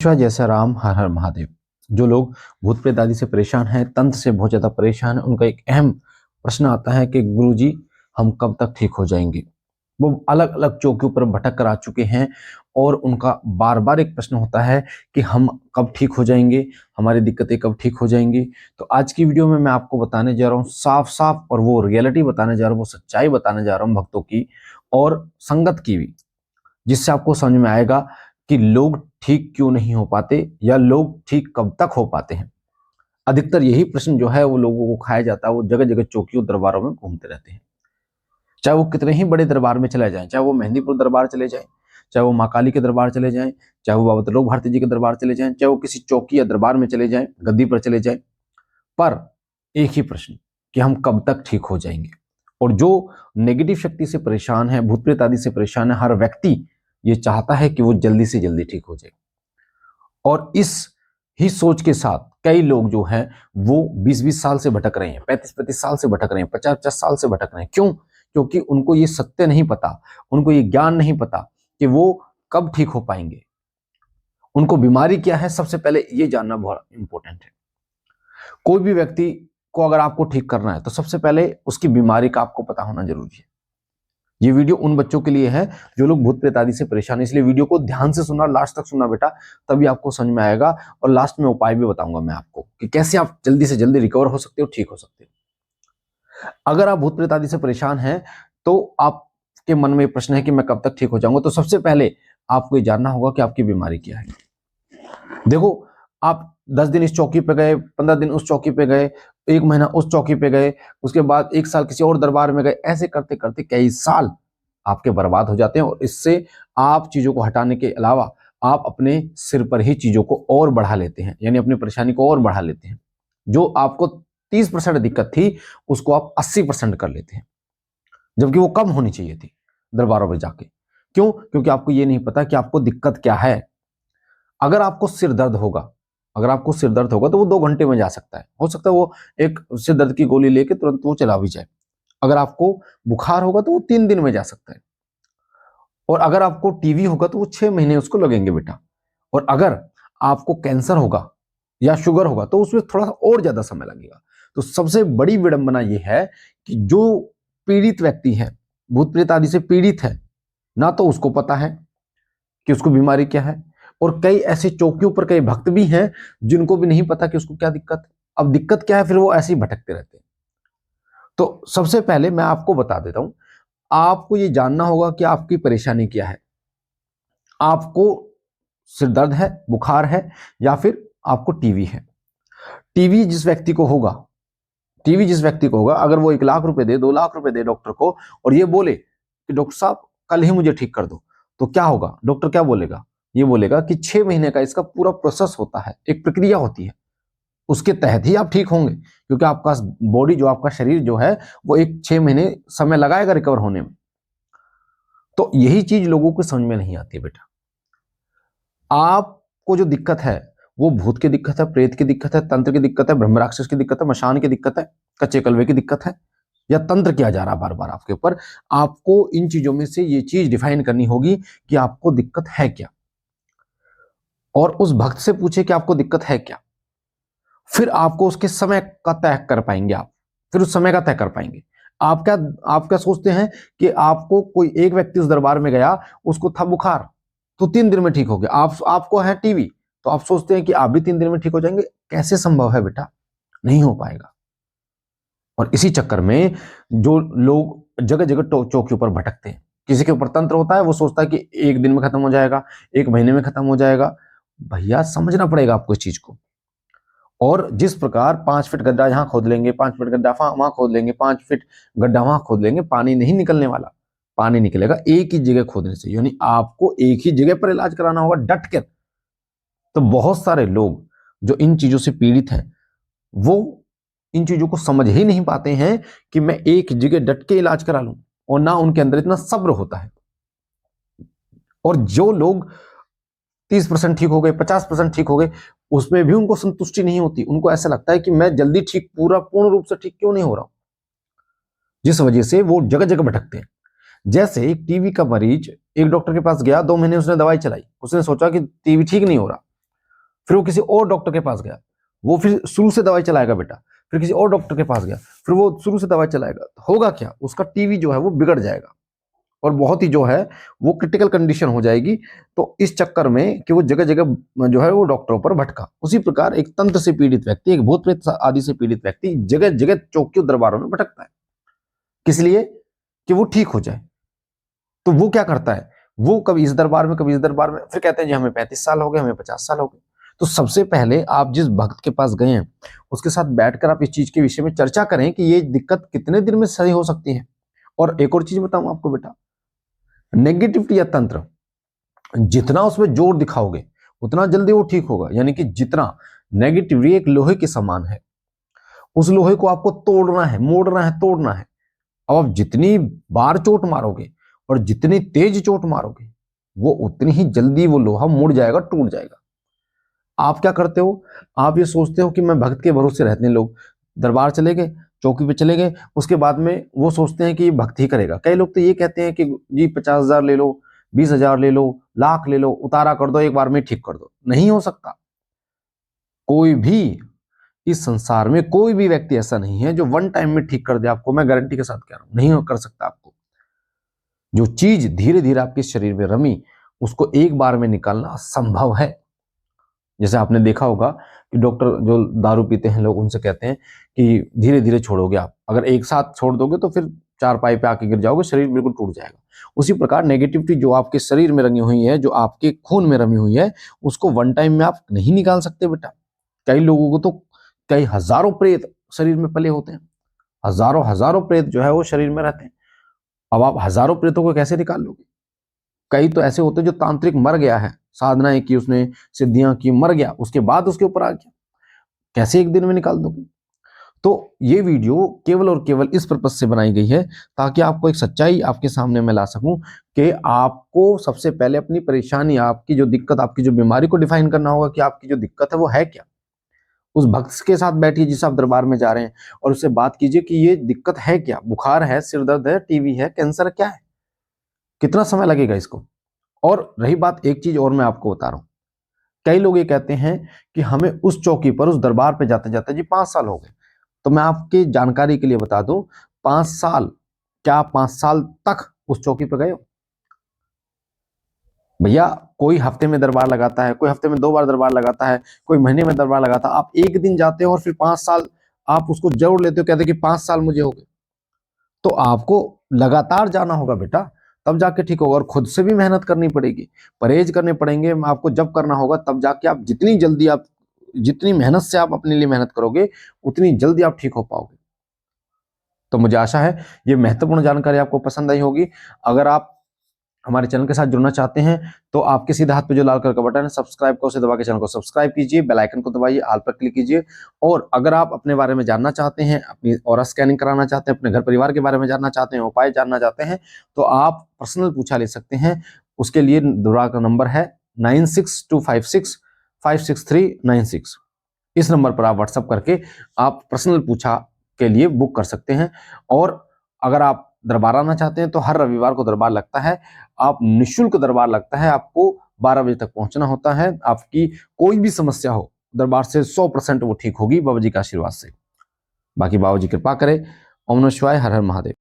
जैसा राम, हर हर महादेव। जो लोग भूत प्रेत आदि से परेशान हैं, तंत्र से बहुत ज्यादा परेशान है, उनका एक अहम प्रश्न आता है कि गुरुजी हम कब तक ठीक हो जाएंगे। वो अलग अलग चौकियों पर भटक कर आ चुके हैं और उनका बार बार एक प्रश्न होता है कि हम कब ठीक हो जाएंगे, हमारी दिक्कतें कब ठीक हो जाएंगी। तो आज की वीडियो में मैं आपको बताने जा रहा हूँ साफ साफ, और वो रियलिटी बताने जा रहा हूँ, वो सच्चाई बताने जा रहा हूँ भक्तों की और संगत की भी, जिससे आपको समझ में आएगा कि लोग ठीक क्यों नहीं हो पाते या लोग ठीक कब तक हो पाते हैं। अधिकतर यही प्रश्न जो है वो लोगों को खाया जाता है। वो जगह जगह चौकियों दरबारों में घूमते रहते हैं, चाहे वो कितने ही बड़े दरबार में चले जाएं, चाहे वो मेहंदीपुर दरबार चले जाएं, चाहे वो माँ काली के दरबार चले जाएं, चाहे वो बाबा त्रिलोक भारती जी के दरबार चले जाएं, चाहे वो किसी चौकी या दरबार में चले जाएं, गद्दी पर चले जाएं, पर एक ही प्रश्न कि हम कब तक ठीक हो जाएंगे। और जो नेगेटिव शक्ति से परेशान है, भूत प्रेत आदि से परेशान है, हर व्यक्ति ये चाहता है कि वो जल्दी से जल्दी ठीक हो जाए। और इस ही सोच के साथ कई लोग जो हैं वो 20-20 साल से भटक रहे हैं, 35-35 साल से भटक रहे हैं, 50-50 साल से भटक रहे हैं। क्यों? क्योंकि उनको ये सत्य नहीं पता, उनको ये ज्ञान नहीं पता कि वो कब ठीक हो पाएंगे। उनको बीमारी क्या है, सबसे पहले ये जानना बहुत इंपॉर्टेंट है। कोई भी व्यक्ति को अगर आपको ठीक करना है तो सबसे पहले उसकी बीमारी का आपको पता होना जरूरी है। ये वीडियो उन बच्चों के लिए है जो लोग भूत प्रेत आदि से परेशान है, इसलिए वीडियो को ध्यान से सुनना, लास्ट तक सुनना बेटा, तभी आपको समझ में आएगा। और लास्ट में उपाय भी बताऊंगा मैं आपको कि कैसे आप जल्दी से जल्दी रिकवर हो सकते हो, ठीक हो सकते हो। अगर आप भूत प्रेत आदि से परेशान हैं तो आपके मन में प्रश्न है कि मैं कब तक ठीक हो जाऊंगा, तो सबसे पहले आपको ये जानना होगा कि आपकी बीमारी क्या है। देखो, आप 10 दिन इस चौकी पे गए, 15 दिन उस चौकी पे गए, 1 महीना उस चौकी पे गए, उसके बाद 1 साल किसी और दरबार में गए, ऐसे करते करते कई साल आपके बर्बाद हो जाते हैं। और इससे आप चीजों को हटाने के अलावा आप अपने सिर पर ही चीजों को और बढ़ा लेते हैं, यानी अपनी परेशानी को और बढ़ा लेते हैं। जो आपको 30% दिक्कत थी उसको आप 80% कर लेते हैं, जबकि वो कम होनी चाहिए थी दरबारों में जाके। क्यों? क्योंकि आपको ये नहीं पता कि आपको दिक्कत क्या है। अगर आपको सिर दर्द होगा, अगर आपको सिर दर्द होगा तो वो 2 घंटे में जा सकता है, हो सकता है वो एक सिर दर्द की गोली लेके तुरंत वो चला भी जाए। अगर आपको बुखार होगा तो वो 3 दिन में जा सकता है। और अगर आपको टीवी होगा तो वो 6 महीने उसको लगेंगे बेटा। और अगर आपको कैंसर होगा या शुगर होगा तो उसमें थोड़ा और ज्यादा समय लगेगा। तो सबसे बड़ी विडंबना ये है कि जो पीड़ित व्यक्ति है, भूत प्रेत आदि से पीड़ित है, ना तो उसको पता है कि उसको बीमारी क्या है, और कई ऐसे चौकियों पर कई भक्त भी हैं जिनको भी नहीं पता कि उसको क्या दिक्कत है। अब दिक्कत क्या है, फिर वो ऐसे ही भटकते रहते हैं। तो सबसे पहले मैं आपको बता देता हूं, आपको ये जानना होगा कि आपकी परेशानी क्या है। आपको सिर दर्द है, बुखार है, या फिर आपको टीवी है। टीवी जिस व्यक्ति को होगा, टीवी जिस व्यक्ति को होगा, अगर वो 1 लाख रुपए दे, 2 लाख रुपए दे डॉक्टर को और ये बोले कि डॉक्टर साहब कल ही मुझे ठीक कर दो, तो क्या होगा? डॉक्टर क्या बोलेगा? ये बोलेगा कि 6 महीने का इसका पूरा प्रोसेस होता है, एक प्रक्रिया होती है, उसके तहत ही आप ठीक होंगे। क्योंकि आपका बॉडी जो, आपका शरीर जो है वो एक 6 महीने समय लगाएगा रिकवर होने में। तो यही चीज लोगों को समझ में नहीं आती है बेटा। आपको जो दिक्कत है वो भूत की दिक्कत है, प्रेत की दिक्कत है, तंत्र की दिक्कत है, ब्रह्म राक्षस की दिक्कत है, मशान की दिक्कत है, कच्चे कलवे की दिक्कत है, या तंत्र किया जा रहा बार बार आपके ऊपर। आपको इन चीजों में से ये चीज डिफाइन करनी होगी कि आपको दिक्कत है क्या, और उस भक्त से पूछे कि आपको दिक्कत है क्या। फिर आपको उसके समय का तय कर पाएंगे आप, फिर उस समय का तय कर पाएंगे। आप क्या सोचते हैं कि आपको कोई एक व्यक्ति उस दरबार में गया, उसको था बुखार तो 3 दिन में ठीक हो गया, आपको है टीवी तो आप सोचते हैं कि आप भी 3 दिन में ठीक हो जाएंगे। कैसे संभव है बेटा? नहीं हो पाएगा। और इसी चक्कर में जो लोग जगह जगह चौकियों पर भटकते हैं, किसी के ऊपर तंत्र होता है, वो सोचता है कि 1 दिन में खत्म हो जाएगा, 1 महीने में खत्म हो जाएगा। भैया समझना पड़ेगा आपको इस चीज को। और जिस प्रकार 5 फीट गड्ढा यहां खोद लेंगे, 5 फीट गड्ढा वहां खोद लेंगे, 5 फीट गड्ढा वहां खोद लेंगे, पानी नहीं निकलने वाला। पानी निकलेगा एक ही जगह खोदने से, यानी आपको एक ही जगह पर इलाज कराना होगा, डट कर। तो बहुत सारे लोग जो इन चीजों से पीड़ित हैं वो इन चीजों को समझ ही नहीं पाते हैं कि मैं एक जगह डट के इलाज करा लूं, और ना उनके अंदर इतना सब्र होता है। और जो लोग 30% ठीक हो गए, 50% ठीक हो गए, उसमें भी उनको संतुष्टि नहीं होती। उनको ऐसा लगता है कि मैं जल्दी ठीक, पूरा पूर्ण रूप से ठीक क्यों नहीं हो रहा, जिस वजह से वो जगह जगह भटकते हैं। जैसे एक टीवी का मरीज एक डॉक्टर के पास गया, 2 महीने उसने दवाई चलाई, उसने सोचा कि टीवी ठीक नहीं हो रहा, फिर वो किसी और डॉक्टर के पास गया, वो फिर शुरू से दवाई चलाएगा बेटा, फिर किसी और डॉक्टर के पास गया, फिर वो शुरू से दवाई चलाएगा, तो होगा क्या, उसका टीवी जो है वो बिगड़ जाएगा और बहुत ही जो है वो क्रिटिकल कंडीशन हो जाएगी। तो इस चक्कर में कि वो जगह जगह जो है वो डॉक्टरों पर भटका। उसी प्रकार एक तंत्र से पीड़ित व्यक्ति, एक भूत प्रेत आदि से पीड़ित व्यक्ति जगह जगह चौकियों दरबारों में भटकता है, किस लिए, कि वो ठीक हो जाए। तो वो क्या करता है, वो कभी इस दरबार में कभी इस दरबार में, फिर कहते हैं जी हमें 35 साल हो गए, हमें 50 साल हो गए। तो सबसे पहले आप जिस भक्त के पास गए हैं उसके साथ बैठकर आप इस चीज के विषय में चर्चा करें कि ये दिक्कत कितने दिन में सही हो सकती है। और एक और चीज बताऊं आपको बेटा, नेगेटिविटी या तंत्र, जितना उसमें जोर दिखाओगे उतना जल्दी वो ठीक होगा। यानी कि जितना नेगेटिविटी एक लोहे के समान है, उस लोहे को आपको तोड़ना है, मोड़ना है, तोड़ना है। अब आप जितनी बार चोट मारोगे और जितनी तेज चोट मारोगे वो उतनी ही जल्दी वो लोहा मुड़ जाएगा, टूट जाएगा। आप क्या करते हो, आप ये सोचते हो कि मैं भक्त के भरोसे रहते हैं लोग, दरबार चले गए, चौकी पे चले गए, उसके बाद में वो सोचते हैं कि भक्त ही करेगा। कई लोग तो ये कहते हैं कि जी 50,000 ले लो, 20,000 ले लो, लाख ले लो, उतारा कर दो, एक बार में ठीक कर दो। नहीं हो सकता। कोई भी इस संसार में कोई भी व्यक्ति ऐसा नहीं है जो वन टाइम में ठीक कर दे आपको। मैं गारंटी के साथ कह रहा हूं, नहीं कर सकता आपको। जो चीज धीरे धीरे आपके शरीर में रमी उसको एक बार में निकालना संभव है। जैसे आपने देखा होगा कि डॉक्टर जो दारू पीते हैं लोग उनसे कहते हैं कि धीरे धीरे छोड़ोगे आप, अगर एक साथ छोड़ दोगे तो फिर चारपाई पे आके गिर जाओगे, शरीर बिल्कुल टूट जाएगा। उसी प्रकार नेगेटिविटी जो आपके शरीर में रंगी हुई है, जो आपके खून में रमी हुई है, उसको वन टाइम में आप नहीं निकाल सकते बेटा। कई लोगों को तो कई हजारों प्रेत शरीर में पले होते हैं, हजारों हजारों प्रेत जो है वो शरीर में रहते हैं। अब आप हजारों प्रेतों को कैसे निकाल लोगे। कई तो ऐसे होते हैं जो तांत्रिक मर गया है, साधनाएं की उसने, सिद्धियां की, मर गया, उसके बाद उसके ऊपर आ गया, कैसे एक दिन में निकाल दोगे। तो ये वीडियो केवल और केवल इस पर्पज से बनाई गई है ताकि आपको एक सच्चाई आपके सामने मैं ला सकूं कि आपको सबसे पहले अपनी परेशानी, आपकी जो दिक्कत, आपकी जो बीमारी को डिफाइन करना होगा कि आपकी जो दिक्कत है वो है क्या। उस भक्त के साथ बैठिए जिस आप दरबार में जा रहे हैं और उससे बात कीजिए कि ये दिक्कत है क्या, बुखार है, सिर दर्द है, टीवी है, कैंसर है, क्या है, कितना समय लगेगा इसको। और रही बात, एक चीज और मैं आपको बता रहा हूं, कई लोग ये कहते हैं कि हमें उस चौकी पर, उस दरबार पे जाते जाते जी 5 साल हो गए। तो मैं आपकी जानकारी के लिए बता दूं, 5 साल, क्या आप 5 साल तक उस चौकी पर गए हो भैया। कोई हफ्ते में दरबार लगाता है, कोई हफ्ते में 2 बार दरबार लगाता है, कोई महीने में दरबार लगाता है। आप एक दिन जाते हो और फिर 5 साल आप उसको जोड़ लेते हो, कहते कि 5 साल मुझे हो गए। तो आपको लगातार जाना होगा बेटा, तब जाके ठीक होगा। और खुद से भी मेहनत करनी पड़ेगी, परहेज करने पड़ेंगे आपको। जब करना होगा तब जाके आप जितनी जल्दी, आप जितनी मेहनत से आप अपने लिए मेहनत करोगे उतनी जल्दी आप ठीक हो पाओगे। तो मुझे आशा है ये महत्वपूर्ण जानकारी आपको पसंद आई होगी। अगर आप हमारे चैनल के साथ जुड़ना चाहते हैं तो आपके सीधे हाथ पे जो लाल कलर का बटन है सब्सक्राइब का, उसे दबा के चैनल को सब्सक्राइब कीजिए, बेल आइकन को दबाइए, ऑल पर क्लिक कीजिए। और अगर आप अपने बारे में जानना चाहते हैं, अपनी ऑरा स्कैनिंग कराना चाहते हैं, अपने घर परिवार के बारे में जानना चाहते हैं, उपाय जानना चाहते हैं, तो आप पर्सनल पूछा ले सकते हैं। उसके लिए दोबारा का नंबर है 9625656396। इस नंबर पर आप व्हाट्सअप करके आप पर्सनल पूछा के लिए बुक कर सकते हैं। और अगर आप दरबार आना चाहते हैं तो हर रविवार को दरबार लगता है, आप निःशुल्क दरबार लगता है, आपको 12 बजे तक पहुंचना होता है। आपकी कोई भी समस्या हो दरबार से 100% वो ठीक होगी बाबा जी के आशीर्वाद से। बाकी बाबा जी कृपा करे। ओम नमः शिवाय, हर हर महादेव।